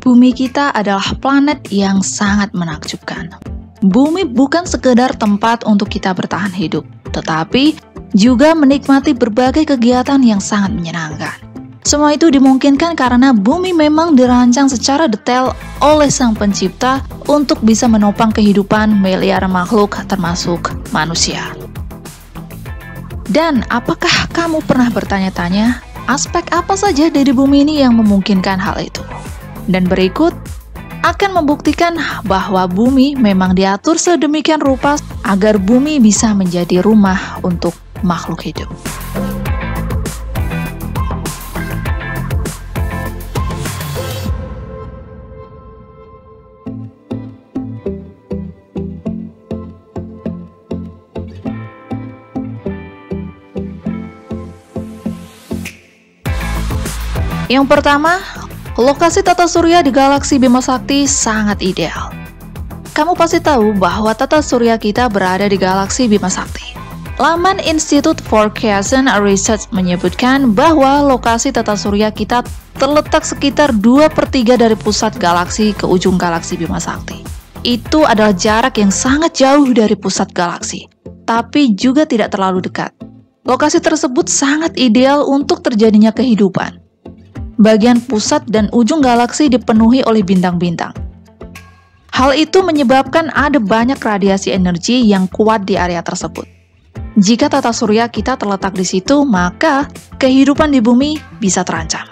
Bumi kita adalah planet yang sangat menakjubkan. Bumi bukan sekedar tempat untuk kita bertahan hidup, tetapi juga menikmati berbagai kegiatan yang sangat menyenangkan. Semua itu dimungkinkan karena bumi memang dirancang secara detail oleh Sang Pencipta untuk bisa menopang kehidupan miliaran makhluk termasuk manusia. Dan apakah kamu pernah bertanya-tanya, aspek apa saja dari bumi ini yang memungkinkan hal itu? Dan berikut akan membuktikan bahwa bumi memang diatur sedemikian rupa agar bumi bisa menjadi rumah untuk makhluk hidup. Yang pertama, lokasi tata surya di galaksi Bima Sakti sangat ideal. Kamu pasti tahu bahwa tata surya kita berada di galaksi Bima Sakti. Laman Institute for Ocean Research menyebutkan bahwa lokasi tata surya kita terletak sekitar 2/3 dari pusat galaksi ke ujung galaksi Bima Sakti. Itu adalah jarak yang sangat jauh dari pusat galaksi, tapi juga tidak terlalu dekat. Lokasi tersebut sangat ideal untuk terjadinya kehidupan. Bagian pusat dan ujung galaksi dipenuhi oleh bintang-bintang. Hal itu menyebabkan ada banyak radiasi energi yang kuat di area tersebut. Jika tata surya kita terletak di situ, maka kehidupan di bumi bisa terancam.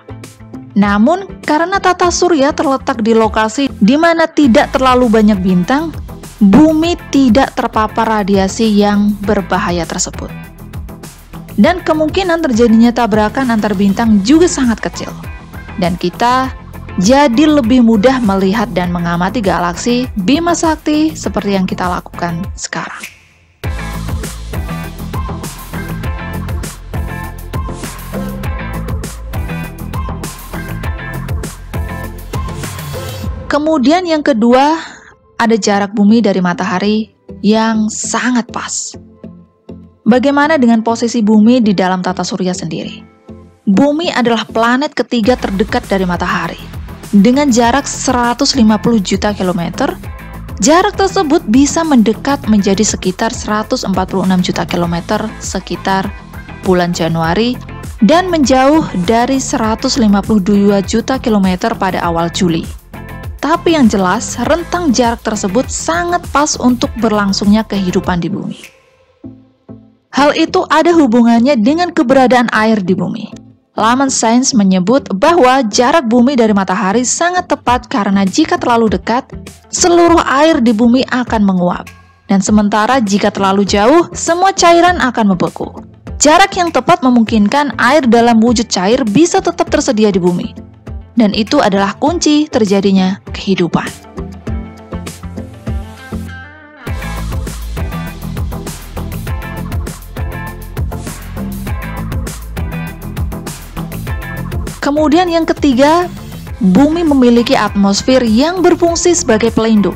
Namun, karena tata surya terletak di lokasi di mana tidak terlalu banyak bintang, bumi tidak terpapar radiasi yang berbahaya tersebut. Dan kemungkinan terjadinya tabrakan antar bintang juga sangat kecil. Dan kita jadi lebih mudah melihat dan mengamati galaksi Bima Sakti seperti yang kita lakukan sekarang. Kemudian yang kedua, ada jarak bumi dari matahari yang sangat pas. Bagaimana dengan posisi bumi di dalam tata surya sendiri? Bumi adalah planet ketiga terdekat dari matahari. Dengan jarak 150 juta kilometer, jarak tersebut bisa mendekat menjadi sekitar 146 juta kilometer sekitar bulan Januari dan menjauh dari 152 juta kilometer pada awal Juli. Tapi yang jelas, rentang jarak tersebut sangat pas untuk berlangsungnya kehidupan di bumi. Hal itu ada hubungannya dengan keberadaan air di bumi. Laman sains menyebut bahwa jarak bumi dari matahari sangat tepat karena jika terlalu dekat, seluruh air di bumi akan menguap. Dan sementara jika terlalu jauh, semua cairan akan membeku. Jarak yang tepat memungkinkan air dalam wujud cair bisa tetap tersedia di bumi. Dan itu adalah kunci terjadinya kehidupan. Kemudian yang ketiga, bumi memiliki atmosfer yang berfungsi sebagai pelindung.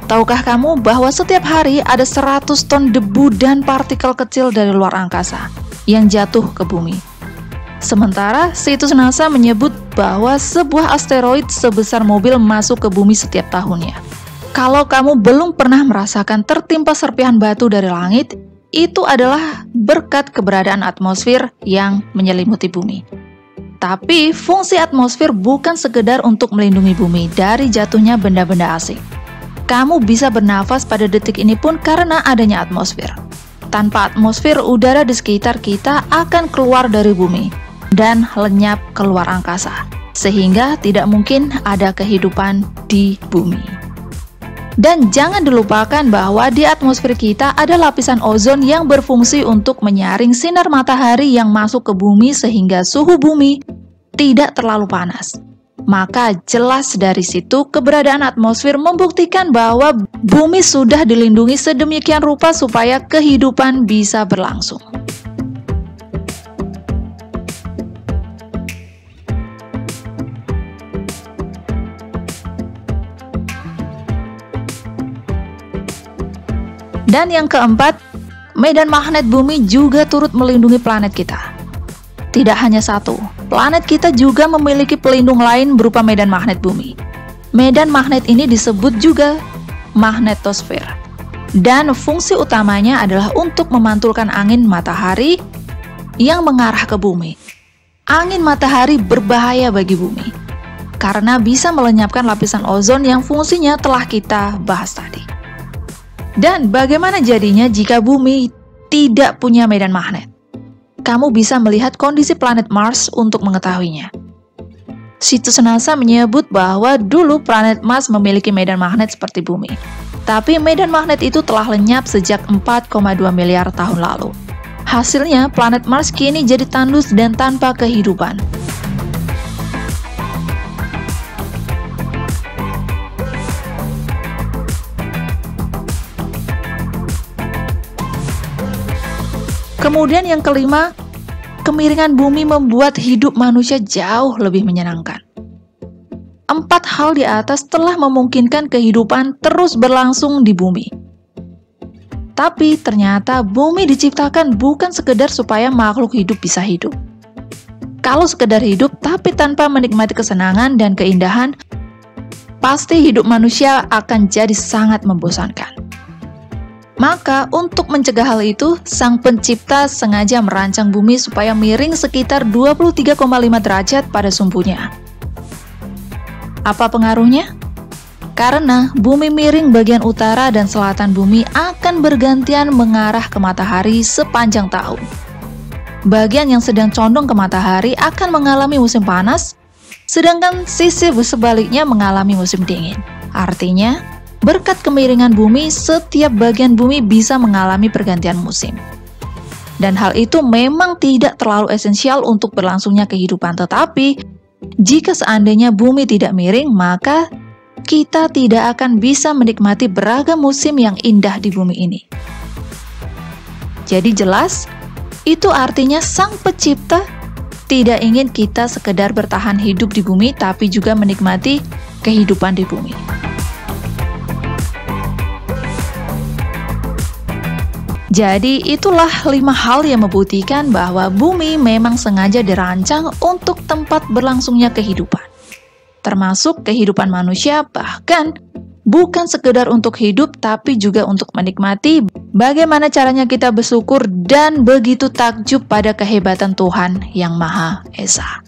Tahukah kamu bahwa setiap hari ada 100 ton debu dan partikel kecil dari luar angkasa yang jatuh ke bumi? Sementara situs NASA menyebut bahwa sebuah asteroid sebesar mobil masuk ke bumi setiap tahunnya. Kalau kamu belum pernah merasakan tertimpa serpihan batu dari langit, itu adalah berkat keberadaan atmosfer yang menyelimuti bumi. Tapi fungsi atmosfer bukan sekedar untuk melindungi bumi dari jatuhnya benda-benda asing. Kamu bisa bernafas pada detik ini pun karena adanya atmosfer. Tanpa atmosfer, udara di sekitar kita akan keluar dari bumi dan lenyap keluar angkasa, sehingga tidak mungkin ada kehidupan di bumi. Dan jangan dilupakan bahwa di atmosfer kita ada lapisan ozon yang berfungsi untuk menyaring sinar matahari yang masuk ke bumi sehingga suhu bumi tidak terlalu panas. Maka jelas dari situ keberadaan atmosfer membuktikan bahwa bumi sudah dilindungi sedemikian rupa supaya kehidupan bisa berlangsung. Dan yang keempat, medan magnet bumi juga turut melindungi planet kita. Tidak hanya satu, planet kita juga memiliki pelindung lain berupa medan magnet bumi. Medan magnet ini disebut juga magnetosfer. Dan fungsi utamanya adalah untuk memantulkan angin matahari yang mengarah ke bumi. Angin matahari berbahaya bagi bumi karena bisa melenyapkan lapisan ozon yang fungsinya telah kita bahas tadi. Dan bagaimana jadinya jika bumi tidak punya medan magnet? Kamu bisa melihat kondisi planet Mars untuk mengetahuinya. Situs NASA menyebut bahwa dulu planet Mars memiliki medan magnet seperti bumi. Tapi medan magnet itu telah lenyap sejak 4,2 miliar tahun lalu. Hasilnya, planet Mars kini jadi tandus dan tanpa kehidupan. Kemudian yang kelima, kemiringan bumi membuat hidup manusia jauh lebih menyenangkan. 4 hal di atas telah memungkinkan kehidupan terus berlangsung di bumi. Tapi ternyata bumi diciptakan bukan sekedar supaya makhluk hidup bisa hidup. Kalau sekedar hidup tapi tanpa menikmati kesenangan dan keindahan, pasti hidup manusia akan jadi sangat membosankan. Maka untuk mencegah hal itu, Sang Pencipta sengaja merancang bumi supaya miring sekitar 23,5 derajat pada sumbunya. Apa pengaruhnya? Karena bumi miring bagian utara dan selatan bumi akan bergantian mengarah ke matahari sepanjang tahun. Bagian yang sedang condong ke matahari akan mengalami musim panas, sedangkan sisi sebaliknya mengalami musim dingin. Artinya, berkat kemiringan bumi, setiap bagian bumi bisa mengalami pergantian musim. Dan hal itu memang tidak terlalu esensial untuk berlangsungnya kehidupan, tetapi jika seandainya bumi tidak miring, maka kita tidak akan bisa menikmati beragam musim yang indah di bumi ini. Jadi jelas, itu artinya Sang Pencipta tidak ingin kita sekedar bertahan hidup di bumi, tapi juga menikmati kehidupan di bumi. Jadi itulah 5 hal yang membuktikan bahwa bumi memang sengaja dirancang untuk tempat berlangsungnya kehidupan. Termasuk kehidupan manusia, bahkan bukan sekedar untuk hidup tapi juga untuk menikmati bagaimana caranya kita bersyukur dan begitu takjub pada kehebatan Tuhan yang Maha Esa.